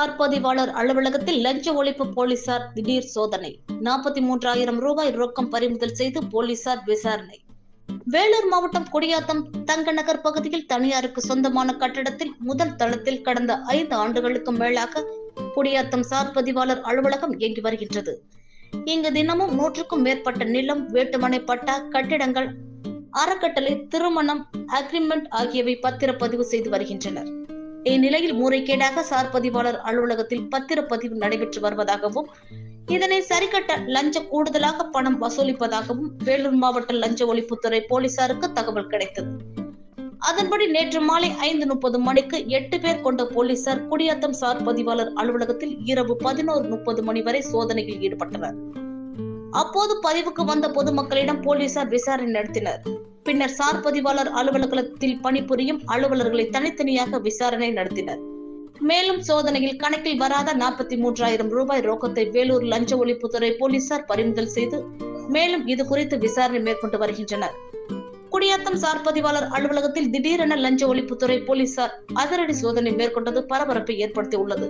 Sir பதிவாளர் அலுவலகத்தில் லஞ்ச ஒழிப்பு போலீசார் திடீர் சோதனை. 43,000 ரூபாய் ரொக்கம் பறிமுதல் செய்து போலீசார் விசாரணை. வேலூர் மாவட்டம் குடியாத்தம் தங்கநகர் பகுதியில் தனியாருக்கு சொந்தமான கட்டடத்தில் முதல் தளத்தில் கடந்த 5 ஆண்டுகளுக்கு மேலாக குடியாத்தம் சார் பதிவாளர் அலுவலகம் இயங்கி வருகின்றது. இங்கு தினமும் 100க்கும் மேற்பட்ட நிலம், வேட்டுமனை பட்டா, கட்டிடங்கள், அறக்கட்டளை, திருமணம், அக்ரிமெண்ட் ஆகியவை பத்திரப்பதிவு செய்து வருகின்றனர். இந்நிலையில் முறைகேடாக சார் பதிவாளர் அலுவலகத்தில் பத்திரப்பதிவு நடைபெற்று வருவதாகவும், இதனை சரிகட்ட லஞ்ச கூடுதலாக பணம் வசூலிப்பதாகவும் வேலூர் மாவட்ட லஞ்ச ஒழிப்புத்துறை போலீசாருக்கு தகவல் கிடைத்தது. அதன்படி நேற்று மாலை 5:30 மணிக்கு 8 பேர் கொண்ட போலீசார் குடியாத்தம் சார் பதிவாளர் அலுவலகத்தில் இரவு 11:30 மணி வரை சோதனையில் ஈடுபட்டனர். அப்போது பதிவுக்கு வந்த பொதுமக்களிடம் போலீசார் விசாரணை நடத்தினர். பின்னர் சார் பதிவாளர் அலுவலகத்தில் பணிபுரியும் அலுவலர்களை தனித்தனியாக விசாரணை நடத்தினர். மேலும் சோதனையில் கணக்கில் வராத 43,000 ரூபாய் ரொக்கத்தை வேலூர் லஞ்ச ஒழிப்புத்துறை போலீசார் பறிமுதல் செய்து மேலும் இது குறித்து விசாரணை மேற்கொண்டு வருகின்றனர். குடியாத்தம் சார் பதிவாளர் அலுவலகத்தில் திடீரென லஞ்ச ஒழிப்புத்துறை போலீசார் அதிரடி சோதனை மேற்கொண்டது பரபரப்பை ஏற்படுத்தியுள்ளது.